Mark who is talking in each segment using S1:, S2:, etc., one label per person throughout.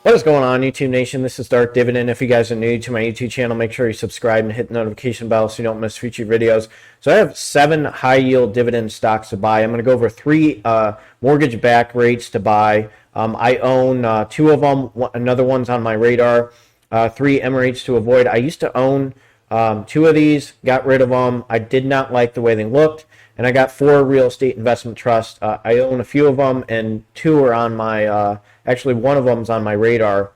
S1: What is going on, YouTube Nation? This is Darth Dividend. If you guys are new to my YouTube channel, make sure you subscribe and hit the notification bell so you don't miss future videos. So I have 7 high-yield dividend stocks to buy. I'm going to go over 3 mortgage-backed REITs to buy. I own 2 of them. Another one's on my radar. 3 mREITs to avoid. I used to own 2 of these, got rid of them. I did not like the way they looked. And I got 4 real estate investment trusts. I own a few of them, and 2 are on my, actually one of them's on my radar.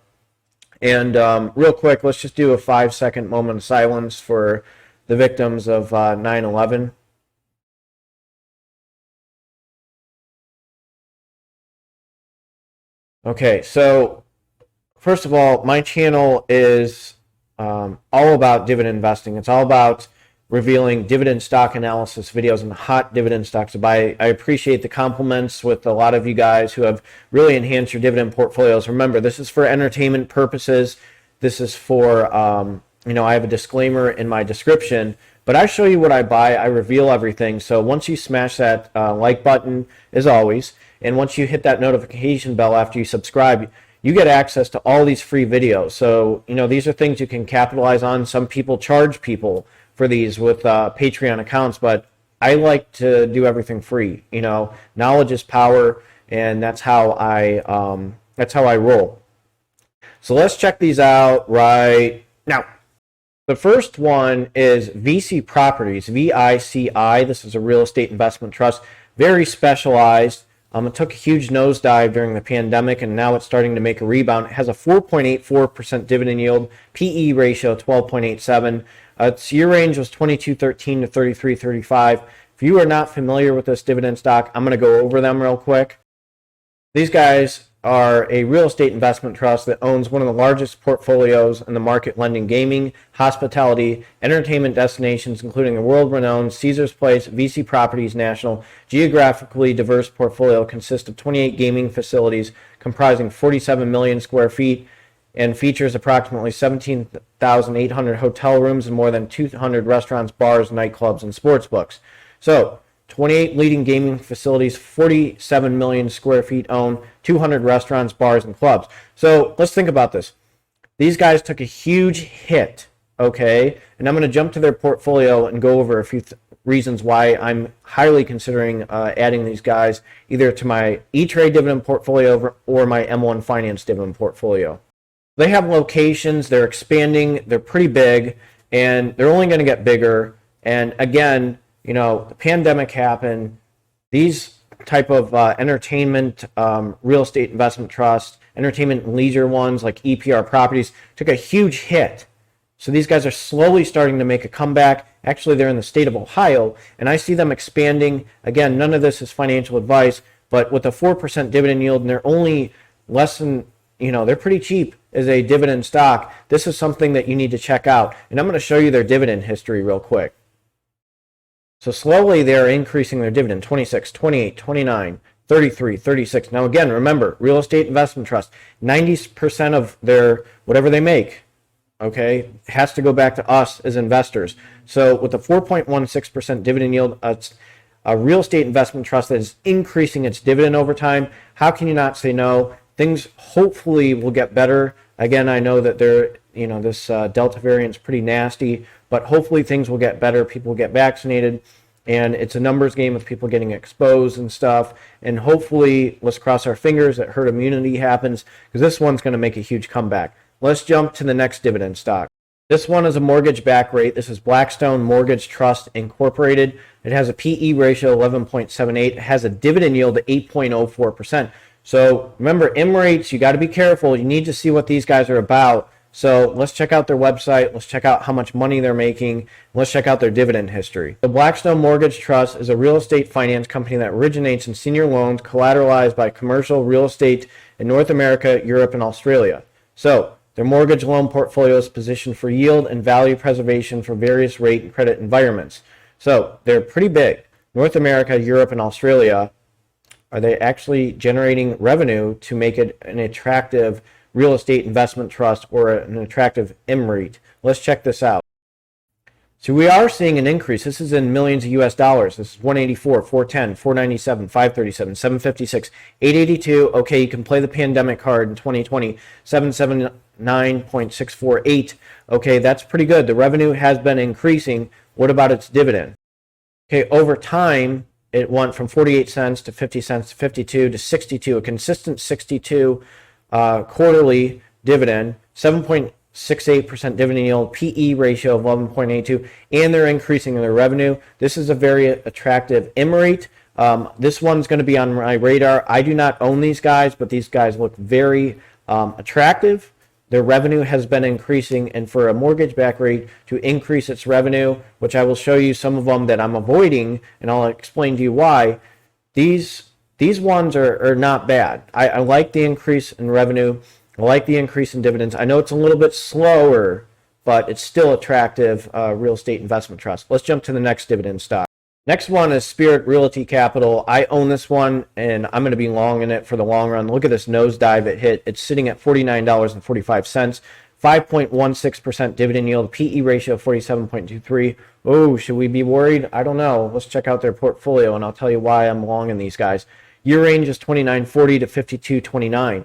S1: And real quick, let's just do a 5-second moment of silence for the victims of 9/11. Okay, so first of all, my channel is all about dividend investing. It's all about revealing dividend stock analysis videos and hot dividend stocks to buy. I appreciate the compliments with a lot of you guys who have really enhanced your dividend portfolios. Remember, this is for entertainment purposes. This is for, I have a disclaimer in my description, but I show you what I buy. I reveal everything. So once you smash that like button, as always, and once you hit that notification bell after you subscribe, you get access to all these free videos. So, these are things you can capitalize on. Some people charge people for these with Patreon accounts, but I like to do everything free. Knowledge is power, and that's how I roll. So let's check these out right now. The first one is VICI Properties, VICI. This is a real estate investment trust, very specialized. It took a huge nosedive during the pandemic, and now it's starting to make a rebound. It has a 4.84% dividend yield, PE ratio 12.87. Its year range was 22.13 to 33.35. If you are not familiar with this dividend stock, I'm going to go over them real quick. These guys are a real estate investment trust that owns one of the largest portfolios in the market, lending gaming, hospitality, entertainment destinations, including the world-renowned Caesars Place. VICI Properties National geographically diverse portfolio consists of 28 gaming facilities comprising 47 million square feet and features approximately 17,800 hotel rooms and more than 200 restaurants, bars, nightclubs, and sports books. So 28 leading gaming facilities, 47 million square feet owned, 200 restaurants, bars, and clubs. So let's think about this. These guys took a huge hit, okay? And I'm going to jump to their portfolio and go over a few reasons why I'm highly considering adding these guys either to my E-Trade dividend portfolio or my M1 Finance dividend portfolio. They have locations, they're expanding, they're pretty big, and they're only going to get bigger. And again, the pandemic happened. These type of entertainment, real estate investment trusts, entertainment and leisure ones like EPR Properties took a huge hit. So these guys are slowly starting to make a comeback. Actually, they're in the state of Ohio, and I see them expanding. Again, none of this is financial advice, but with a 4% dividend yield, and they're only less than, they're pretty cheap as a dividend stock. This is something that you need to check out. And I'm going to show you their dividend history real quick. So slowly they're increasing their dividend, 26, 28, 29, 33, 36. Now again, remember, real estate investment trust, 90% of their, whatever they make, okay, has to go back to us as investors. So with a 4.16% dividend yield, it's a real estate investment trust that is increasing its dividend over time. How can you not say no? Things hopefully will get better. Again, I know that this Delta variant is pretty nasty, but hopefully things will get better. People will get vaccinated, and it's a numbers game with people getting exposed and stuff. And hopefully, let's cross our fingers that herd immunity happens, because this one's going to make a huge comeback. Let's jump to the next dividend stock. This one is a mortgage-backed REIT. This is Blackstone Mortgage Trust Incorporated. It has a PE ratio 11.78. It has a dividend yield of 8.04%. So remember, mREITs, you got to be careful. You need to see what these guys are about. So let's check out their website. Let's check out how much money they're making. Let's check out their dividend history. The Blackstone Mortgage Trust is a real estate finance company that originates in senior loans collateralized by commercial real estate in North America, Europe, and Australia. So their mortgage loan portfolio is positioned for yield and value preservation for various rate and credit environments. So they're pretty big. North America, Europe, and Australia. Are they actually generating revenue to make it an attractive real estate investment trust or an attractive mREIT? Let's check this out. So we are seeing an increase. This is in millions of US dollars. This is 184, 410, 497, 537, 756, 882. Okay, you can play the pandemic card in 2020, 779.648. Okay, that's pretty good. The revenue has been increasing. What about its dividend? Okay, over time, it went from 48 cents to 50 cents to 52 to 62, a consistent 62 quarterly dividend, 7.68% dividend yield, PE ratio of 11.82, and they're increasing their revenue. This is a very attractive mREIT. This one's going to be on my radar. I do not own these guys, but these guys look very attractive. Their revenue has been increasing, and for a mortgage-backed REIT to increase its revenue, which I will show you some of them that I'm avoiding, and I'll explain to you why, these ones are not bad. I like the increase in revenue. I like the increase in dividends. I know it's a little bit slower, but it's still attractive real estate investment trust. Let's jump to the next dividend stock. Next one is Spirit Realty Capital. I own this one, and I'm going to be long in it for the long run. Look at this nosedive it hit. It's sitting at $49.45, 5.16% dividend yield, PE ratio of 47.23. Oh, should we be worried? I don't know. Let's check out their portfolio, and I'll tell you why I'm long in these guys. Year range is 29.40 to 52.29.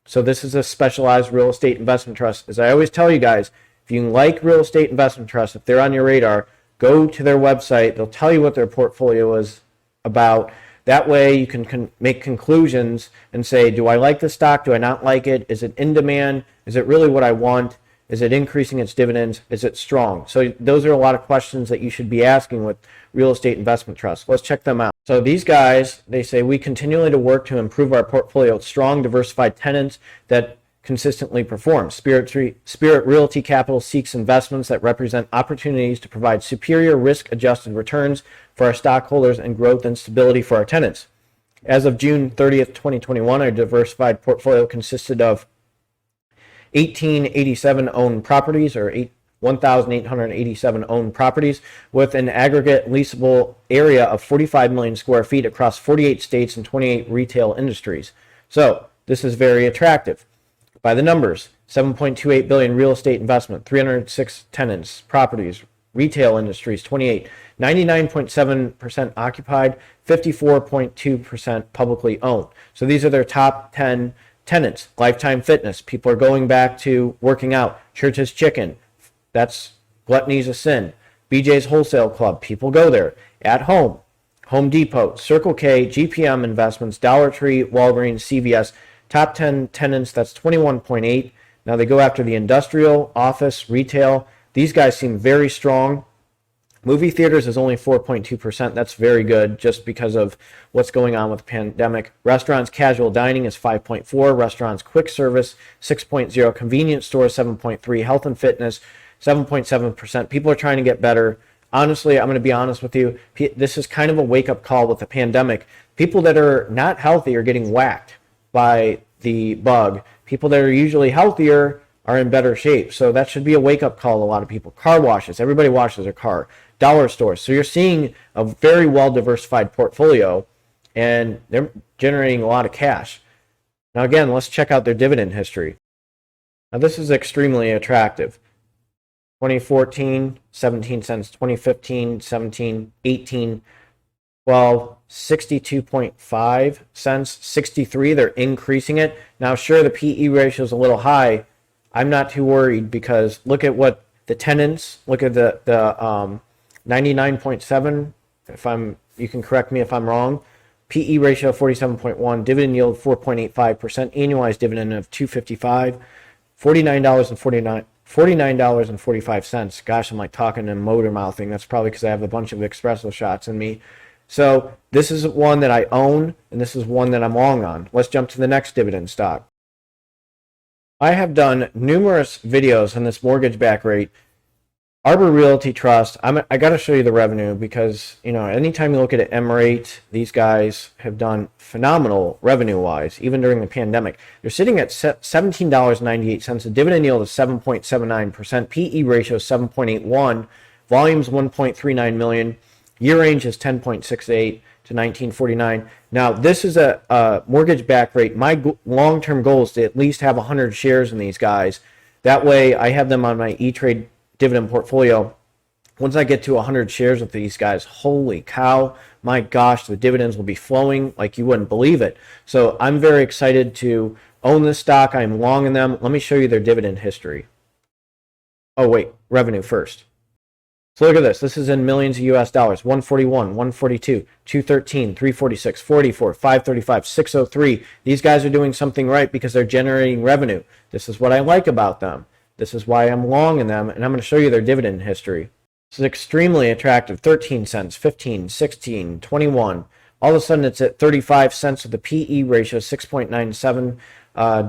S1: So this is a specialized real estate investment trust. As I always tell you guys, if you like real estate investment trusts, if they're on your radar, go to their website. They'll tell you what their portfolio is about. That way you can make conclusions and say, do I like the stock? Do I not like it? Is it in demand? Is it really what I want? Is it increasing its dividends? Is it strong? So those are a lot of questions that you should be asking with real estate investment trusts. Let's check them out. So these guys, they say, we continually to work to improve our portfolio with strong, diversified tenants that consistently perform. Spirit Realty Capital seeks investments that represent opportunities to provide superior risk-adjusted returns for our stockholders and growth and stability for our tenants. As of June 30th, 2021, our diversified portfolio consisted of 1,887 owned properties, or 1,887 owned properties, with an aggregate leasable area of 45 million square feet across 48 states and 28 retail industries. So this is very attractive. By the numbers, 7.28 billion real estate investment, 306 tenants, properties, retail industries, 28, 99.7% occupied, 54.2% publicly owned. So these are their top 10 tenants. Lifetime Fitness, people are going back to working out. Church's Chicken, that's gluttony's a sin. BJ's Wholesale Club, people go there. At Home, Home Depot, Circle K, GPM Investments, Dollar Tree, Walgreens, CVS. Top 10 tenants, that's 21.8. Now they go after the industrial, office, retail. These guys seem very strong. Movie theaters is only 4.2%. That's very good just because of what's going on with the pandemic. Restaurants, casual dining is 5.4. Restaurants, quick service, 6.0. Convenience stores, 7.3. Health and fitness, 7.7%. People are trying to get better. Honestly, I'm going to be honest with you. This is kind of a wake-up call with the pandemic. People that are not healthy are getting whacked by the bug. People that are usually healthier are in better shape. So that should be a wake-up call to a lot of people. Car washes. Everybody washes their car. Dollar stores. So you're seeing a very well-diversified portfolio, and they're generating a lot of cash. Now, again, let's check out their dividend history. Now, this is extremely attractive. 2014, 17 cents. 2015, 17, 18, 12, 62.5 cents, 63. They're increasing it. Now, sure, the PE ratio is a little high. I'm not too worried because look at what the tenants, look at the 99.7. You can correct me if I'm wrong. PE ratio 47.1, dividend yield 4.85%, annualized dividend of $2.55, $49.45. Gosh, I'm like talking and motor mouthing. That's probably because I have a bunch of espresso shots in me. So this is one that I own, and this is one that I'm long on. Let's jump to the next dividend stock. I have done numerous videos on this mortgage-backed rate. Arbor Realty Trust, I got to show you the revenue because, you know, anytime you look at an mREIT, these guys have done phenomenal revenue-wise, even during the pandemic. They're sitting at $17.98, a dividend yield of 7.79%, PE ratio 7.81, volumes 1.39 million, year range is 10.68 to 1949. Now, this is a mortgage-backed rate. My long-term goal is to at least have 100 shares in these guys. That way, I have them on my E-Trade dividend portfolio. Once I get to 100 shares with these guys, holy cow, my gosh, the dividends will be flowing like you wouldn't believe it. So I'm very excited to own this stock. I'm long in them. Let me show you their dividend history. Oh, wait, revenue first. So look at this. This is in millions of US dollars. 141, 142, 213, 346, 44, 535, 603. These guys are doing something right because they're generating revenue. This is what I like about them. This is why I'm long in them, and I'm going to show you their dividend history. This is extremely attractive. 13 cents, 15, 16, 21. All of a sudden, it's at 35 cents with the PE ratio 6.97.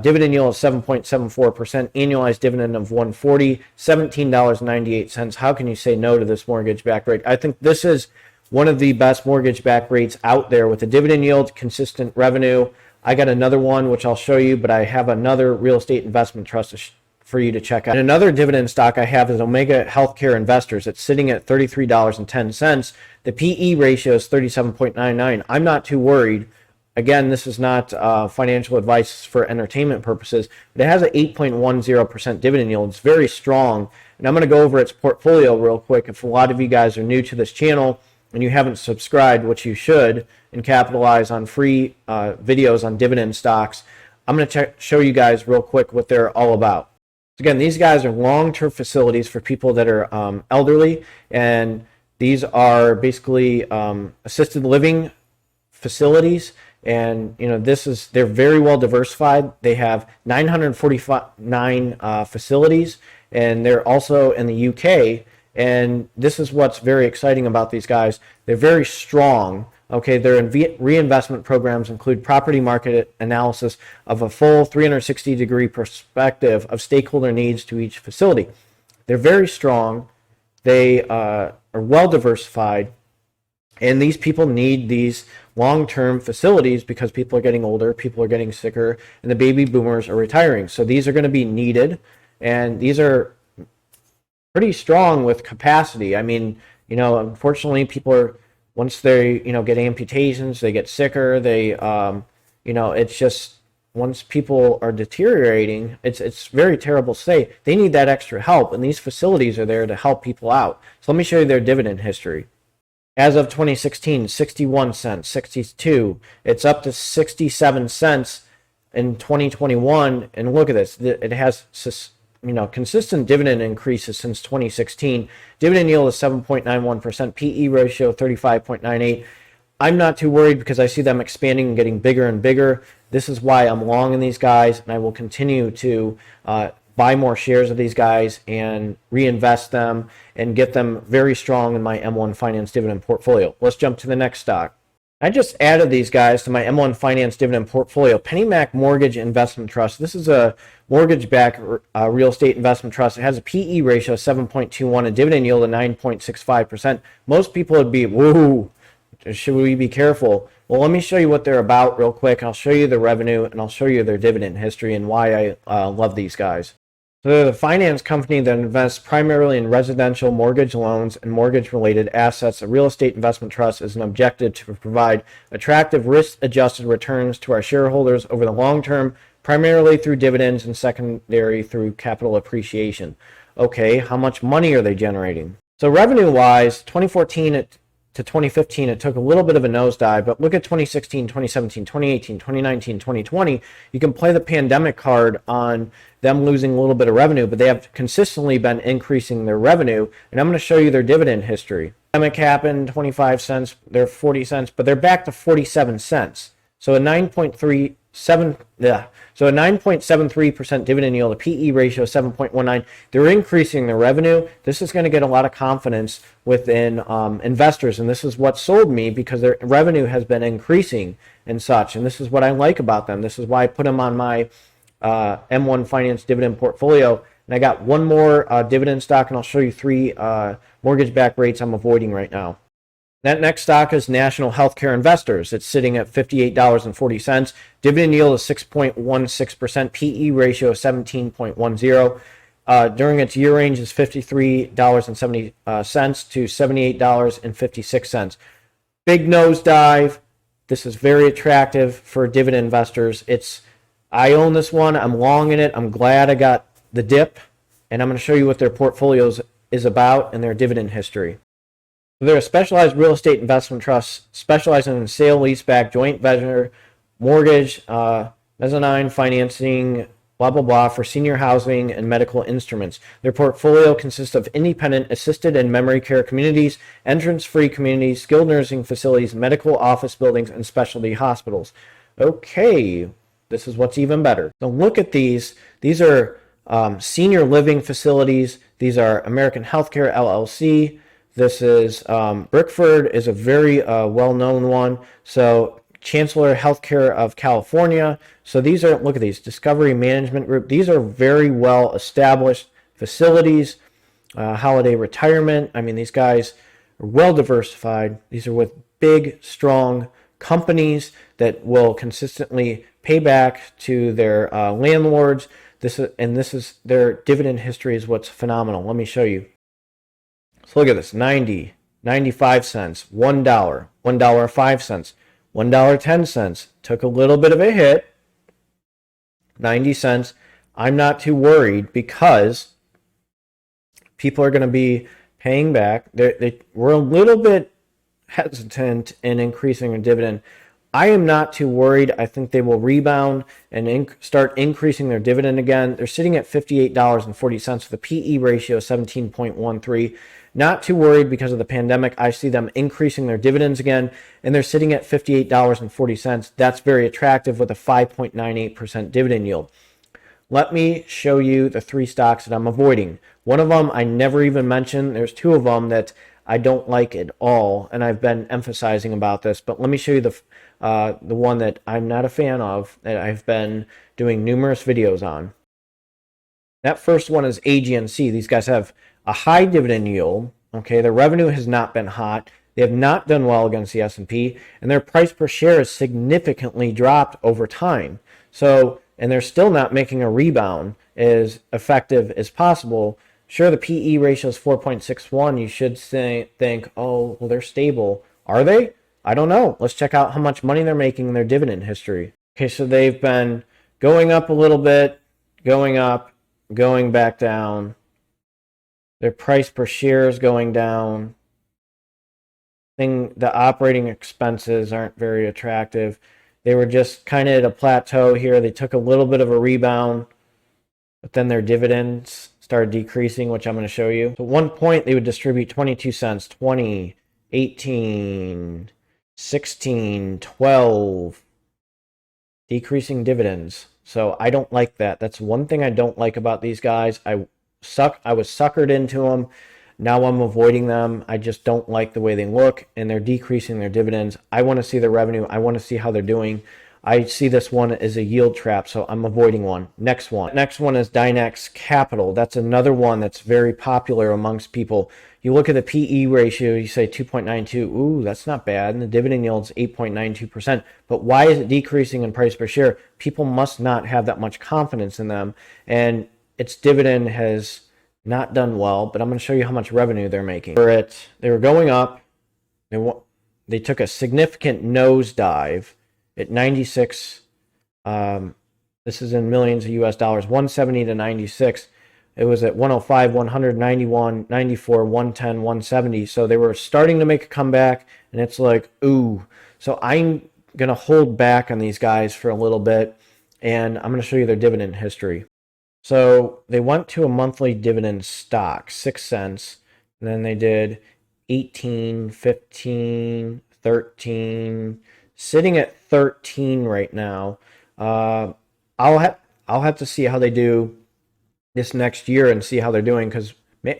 S1: Dividend yield of 7.74%, annualized dividend of $140, $17.98. How can you say no to this mortgage-backed rate? I think this is one of the best mortgage-backed rates out there with a dividend yield, consistent revenue. I got another one, which I'll show you, but I have another real estate investment trust for you to check out. And another dividend stock I have is Omega Healthcare Investors. It's sitting at $33.10. The PE ratio is 37.99. I'm not too worried. Again, this is not financial advice for entertainment purposes, but it has an 8.10% dividend yield. It's very strong, and I'm going to go over its portfolio real quick. If a lot of you guys are new to this channel and you haven't subscribed, which you should, and capitalize on free videos on dividend stocks, I'm going to show you guys real quick what they're all about. Again, these guys are long-term facilities for people that are elderly, and these are basically assisted living facilities. And they're very well diversified. They have 949 facilities, and they're also in the UK. And this is what's very exciting about these guys. They're very strong. Okay, their reinvestment programs include property market analysis of a full 360-degree perspective of stakeholder needs to each facility. They're very strong. They are well diversified. And these people need these long-term facilities because people are getting older, people are getting sicker, and the baby boomers are retiring. So these are going to be needed, and these are pretty strong with capacity. I mean, unfortunately, people are, once they, get amputations, they get sicker, they, it's just, once people are deteriorating, it's very terrible to say. They need that extra help, and these facilities are there to help people out. So let me show you their dividend history. As of 2016, 61 cents, 62. It's up to 67 cents in 2021. And look at this. It has consistent dividend increases since 2016. Dividend yield is 7.91%. PE ratio 35.98. I'm not too worried because I see them expanding and getting bigger and bigger. This is why I'm long in these guys, and I will continue to buy more shares of these guys and reinvest them and get them very strong in my M1 Finance dividend portfolio. Let's jump to the next stock. I just added these guys to my M1 Finance dividend portfolio. PennyMac Mortgage Investment Trust. This is a mortgage-backed real estate investment trust. It has a PE ratio of 7.21, a dividend yield of 9.65%. Most people would be, whoa, should we be careful? Well, let me show you what they're about real quick. I'll show you the revenue, and I'll show you their dividend history and why I love these guys. So they're the finance company that invests primarily in residential mortgage loans and mortgage-related assets. A real estate investment trust is an objective to provide attractive risk-adjusted returns to our shareholders over the long term, primarily through dividends and secondary through capital appreciation. Okay, how much money are they generating? So revenue-wise, 2014 to 2015, it took a little bit of a nosedive, but look at 2016, 2017, 2018, 2019, 2020. You can play the pandemic card on them losing a little bit of revenue, but they have consistently been increasing their revenue, and I'm going to show you their dividend history. Pandemic happened, 25 cents, they're 40 cents, but they're back to 47 cents. So a 9.73% dividend yield, a PE ratio of 7.19. They're increasing their revenue. This is going to get a lot of confidence within investors, and this is what sold me because their revenue has been increasing and such. And this is what I like about them. This is why I put them on my M1 Finance dividend portfolio. And I got one more dividend stock, and I'll show you three mortgage-backed rates I'm avoiding right now. That next stock is National Healthcare Investors. It's sitting at $58.40. Dividend yield is 6.16%. PE ratio of 17.10. During its year range is $53.70 to $78.56. Big nosedive. This is very attractive for dividend investors. I own this one. I'm long in it. I'm glad I got the dip, and I'm going to show you what their portfolio is is about and their dividend history. They're a specialized real estate investment trust specializing in sale, leaseback, joint venture, mortgage, mezzanine financing, blah, blah, blah, for senior housing and medical instruments. Their portfolio consists of independent, assisted, and memory care communities, entrance-free communities, skilled nursing facilities, medical office buildings, and specialty hospitals. Okay, this is what's even better. So look at these. These are senior living facilities. These are American Healthcare LLC. This is Brickford is a very well-known one. So Chancellor Healthcare of California. So these are, look at these, Discovery Management Group. These are very well established facilities. Holiday Retirement. I mean, these guys are well diversified. These are with big, strong companies that will consistently pay back to their landlords. This is their dividend history is what's phenomenal. Let me show you. So look at this, 90, 95 cents, $1, $1.05, $1.10. Took a little bit of a hit, 90 cents. I'm not too worried because people are going to be paying back. We're a little bit hesitant in increasing their dividend. I am not too worried. I think they will rebound and start increasing their dividend again. They're sitting at $58.40 with a PE ratio of 17.13. Not too worried because of the pandemic. I see them increasing their dividends again, and they're sitting at $58.40. That's very attractive with a 5.98% dividend yield. Let me show you the three stocks that I'm avoiding. One of them I never even mentioned. There's two of them that I don't like at all, and I've been emphasizing about this. But let me show you the one that I'm not a fan of, that I've been doing numerous videos on. That first one is AGNC. These guys have a high dividend yield. Okay, their revenue has not been hot. They have not done well against the S&P, and their price per share has significantly dropped over time. So, and they're still not making a rebound as effective as possible. Sure, the PE ratio is 4.61. You should think, oh, well, they're stable. Are they? I don't know. Let's check out how much money they're making in their dividend history. Okay, so they've been going up a little bit, going up, going back down. Their price per share is going down. The operating expenses aren't very attractive. They were just kind of at a plateau here. They took a little bit of a rebound, but then their dividends started decreasing, which I'm going to show you. So at one point, they would distribute 22 cents, 20, 18, 16, 12, decreasing dividends. So I don't like that. That's one thing I don't like about these guys. I was suckered into them. Now I'm avoiding them. I just don't like the way they look, and they're decreasing their dividends. I want to see their revenue. I want to see how they're doing. I see this one as a yield trap, so I'm avoiding one. Next one is Dynex Capital. That's another one that's very popular amongst people. You look at the PE ratio, you say 2.92. Ooh, that's not bad. And the dividend yield's 8.92%. But why is it decreasing in price per share? People must not have that much confidence in them, and its dividend has not done well. But I'm going to show you how much revenue they're making. They were going up. They took a significant nosedive at 96. This is in millions of US dollars. 170 to 96. It was at 105, 100, 91, 94, 110, 170. So they were starting to make a comeback, and it's like, ooh. So I'm going to hold back on these guys for a little bit, and I'm going to show you their dividend history. So they went to a monthly dividend stock, 6 cents, and then they did 18, 15, 13, sitting at 13 right now. I'll have to see how they do this next year and see how they're doing, because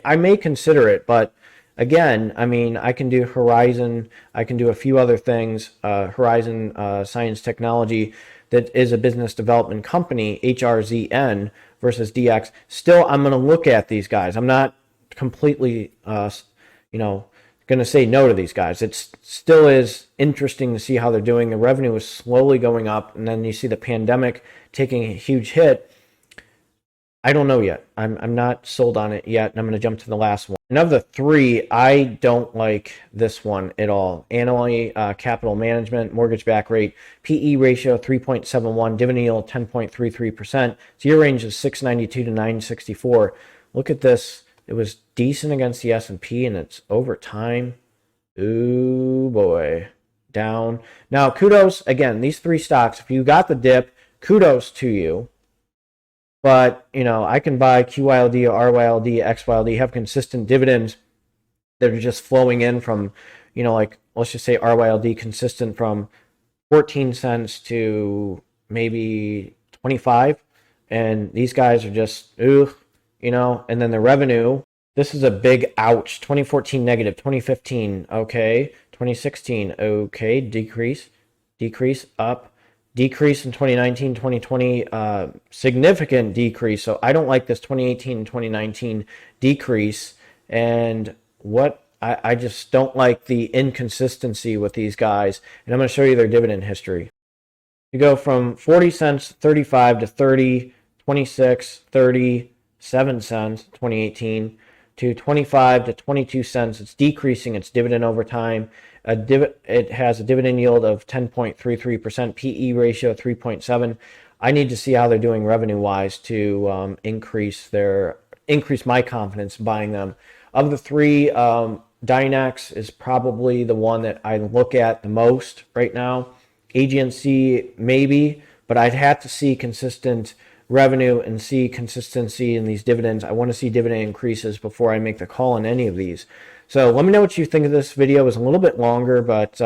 S1: I may consider it. But again, I mean, I can do Horizon. I can do a few other things. Horizon Science Technology, that is a business development company, HRZN versus DX. Still, I'm going to look at these guys. I'm not completely, going to say no to these guys. It still is interesting to see how they're doing. The revenue is slowly going up, and then you see the pandemic taking a huge hit. I don't know yet. I'm not sold on it yet, and I'm going to jump to the last one. And of the three, I don't like this one at all. Annaly Capital Management, mortgage-backed rate, PE ratio 3.71, dividend yield 10.33%. So your range is 692 to 964. Look at this It was decent against the S&P, and it's over time. Ooh, boy. Down. Now, kudos, again, these three stocks, if you got the dip, kudos to you. But, you know, I can buy QYLD or RYLD, XYLD, have consistent dividends that are just flowing in from, you know, like, let's just say RYLD consistent from 14 cents to maybe 25. And these guys are just, you know, and then the revenue, this is a big ouch. 2014 negative, 2015, okay. 2016, okay. Decrease, up. Decrease in 2019, 2020, significant decrease. So I don't like this 2018 and 2019 decrease. And what I just don't like the inconsistency with these guys. And I'm going to show you their dividend history. You go from 40 cents, 35 to 30, 26, 30, 7 cents, 2018 to 25 to 22 cents. It's decreasing its dividend over time. It has a dividend yield of 10.33%, PE ratio 3.7. I need to see how they're doing revenue-wise to increase my confidence in buying them. Of the three, Dynex is probably the one that I look at the most right now. AGNC maybe, but I'd have to see consistent revenue and see consistency in these dividends. I want to see dividend increases before I make the call on any of these. So let me know what you think of this video. It was a little bit longer, but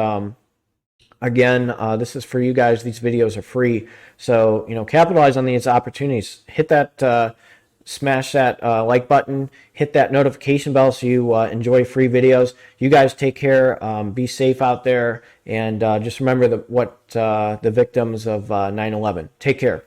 S1: again, this is for you guys. These videos are free. So, you know, capitalize on these opportunities. Hit that, smash that like button. Hit that notification bell so you enjoy free videos. You guys take care. Be safe out there. And just remember what the victims of 9/11. Take care.